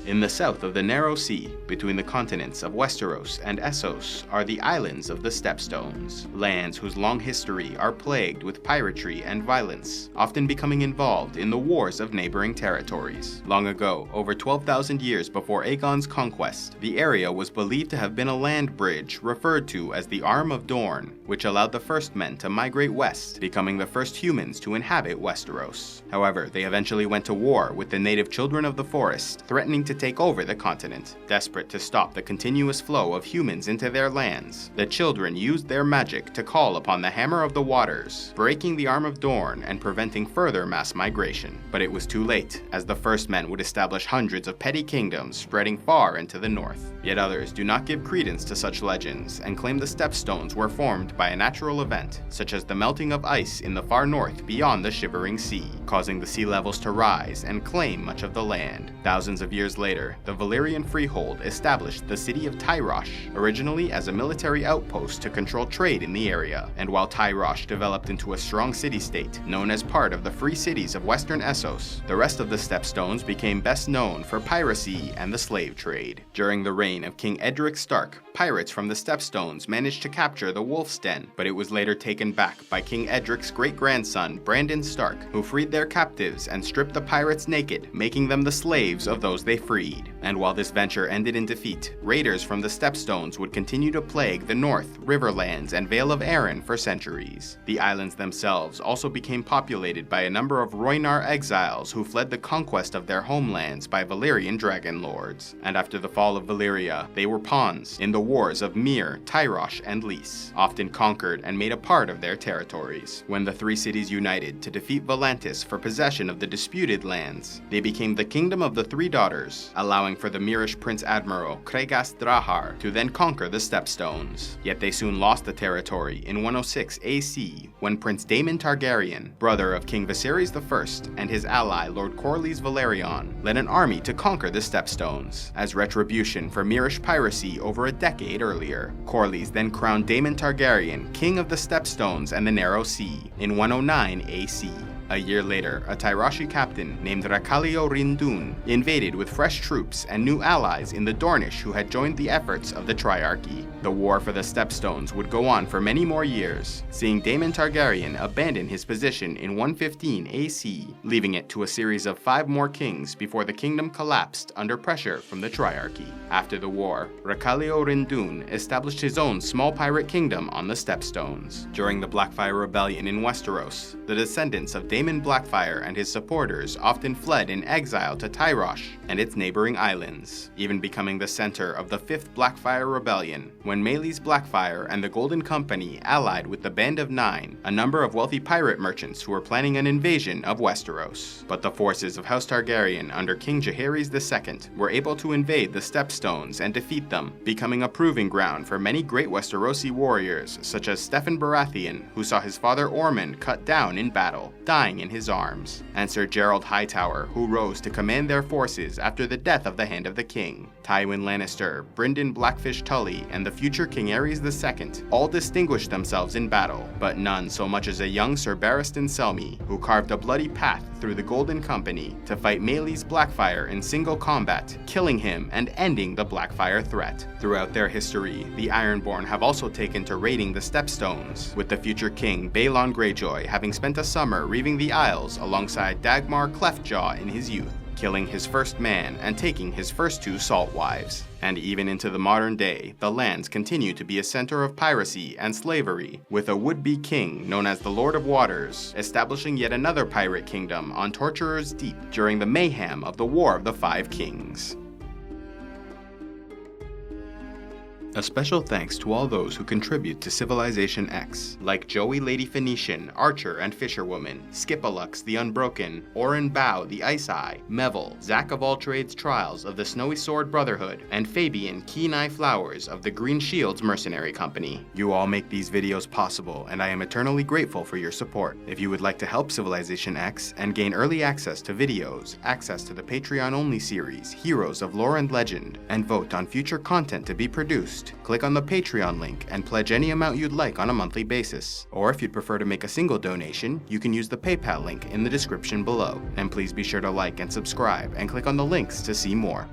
In the south of the narrow sea, between the continents of Westeros and Essos, are the islands of the Stepstones, lands whose long history are plagued with piracy and violence, often becoming involved in the wars of neighboring territories. Long ago, over 12,000 years before Aegon's conquest, the area was believed to have been a land bridge referred to as the Arm of Dorne, which allowed the first men to migrate west, becoming the first humans to inhabit Westeros. However, they eventually went to war with the native children of the forest, threatening to take over the continent. Desperate to stop the continuous flow of humans into their lands, the children used their magic to call upon the Hammer of the Waters, breaking the Arm of Dorne and preventing further mass migration. But it was too late, as the first men would establish hundreds of petty kingdoms spreading far into the north. Yet others do not give credence to such legends and claim the Stepstones were formed by a natural event, such as the melting of ice in the far north beyond the Shivering Sea, causing the sea levels to rise and claim much of the land. Thousands of years later, the Valyrian Freehold established the city of Tyrosh, originally as a military outpost to control trade in the area, and while Tyrosh developed into a strong city-state, known as part of the Free Cities of Western Essos, the rest of the Stepstones became best known for piracy and the slave trade. During the reign of King Edric Stark, pirates from the Stepstones managed to capture the Wolf's Den, but it was later taken back by King Edric's great-grandson, Brandon Stark, who freed their captives and stripped the pirates naked, making them the slaves of those they freed. And while this venture ended in defeat, raiders from the Stepstones would continue to plague the North, Riverlands, and Vale of Arryn for centuries. The islands themselves also became populated by a number of Rhoynar exiles who fled the conquest of their homelands by Valyrian dragon lords. And after the fall of Valyria, they were pawns in the wars of Myr, Tyrosh, and Lys, often conquered and made a part of their territories. When the three cities united to defeat Volantis for possession of the disputed lands, they became the Kingdom of the Three Daughters, allowing for the Myrish Prince Admiral Cregas Drahar to then conquer the Stepstones. Yet they soon lost the territory in 106 AC when Prince Daemon Targaryen, brother of King Viserys I, and his ally Lord Corlys Velaryon, led an army to conquer the Stepstones, as retribution for Myrish piracy over a decade earlier. Corlys then crowned Daemon Targaryen King of the Stepstones and the Narrow Sea in 109 AC. A year later, a Tyroshi captain named Rakalio Rindun invaded with fresh troops and new allies in the Dornish who had joined the efforts of the Triarchy. The war for the Stepstones would go on for many more years, seeing Daemon Targaryen abandon his position in 115 AC, leaving it to a series of 5 more kings before the kingdom collapsed under pressure from the Triarchy. After the war, Rakalio Rindun established his own small pirate kingdom on the Stepstones. During the Blackfyre Rebellion in Westeros, the descendants of Daemon Blackfyre and his supporters often fled in exile to Tyrosh and its neighboring islands, even becoming the center of the 5th Blackfyre Rebellion, when Maelys Blackfyre and the Golden Company allied with the Band of Nine, a number of wealthy pirate merchants who were planning an invasion of Westeros. But the forces of House Targaryen under King Jaehaerys II were able to invade the Stepstones and defeat them, becoming a proving ground for many great Westerosi warriors such as Steffon Baratheon, who saw his father Ormond cut down in battle, dying in his arms, and Sir Gerald Hightower, who rose to command their forces after the death of the Hand of the King. Tywin Lannister, Brynden Blackfish Tully, and the future King Aerys II all distinguished themselves in battle, but none so much as a young Sir Barristan Selmy, who carved a bloody path through the Golden Company to fight Maelys Blackfyre in single combat, killing him and ending the Blackfyre threat. Throughout their history, the Ironborn have also taken to raiding the Stepstones, with the future king Balon Greyjoy having spent a summer reaving the Isles alongside Dagmar Cleftjaw in his youth, killing his first man and taking his first 2 salt wives. And even into the modern day, the lands continue to be a center of piracy and slavery, with a would-be king known as the Lord of Waters establishing yet another pirate kingdom on Torturer's Deep during the mayhem of the War of the Five Kings. A special thanks to all those who contribute to CivilizationEx, like Joey Lady Phoenician, Archer and Fisherwoman, Skipalux the Unbroken, Oren Bao the Ice Eye, Mevel, Zack of All Trades Trials of the Snowy Sword Brotherhood, and Fabian Keen Eye Flowers of the Green Shields Mercenary Company. You all make these videos possible, and I am eternally grateful for your support. If you would like to help CivilizationEx and gain early access to videos, access to the Patreon-only series, Heroes of Lore and Legend, and vote on future content to be produced, click on the Patreon link and pledge any amount you'd like on a monthly basis. Or if you'd prefer to make a single donation, you can use the PayPal link in the description below. And please be sure to like and subscribe and click on the links to see more.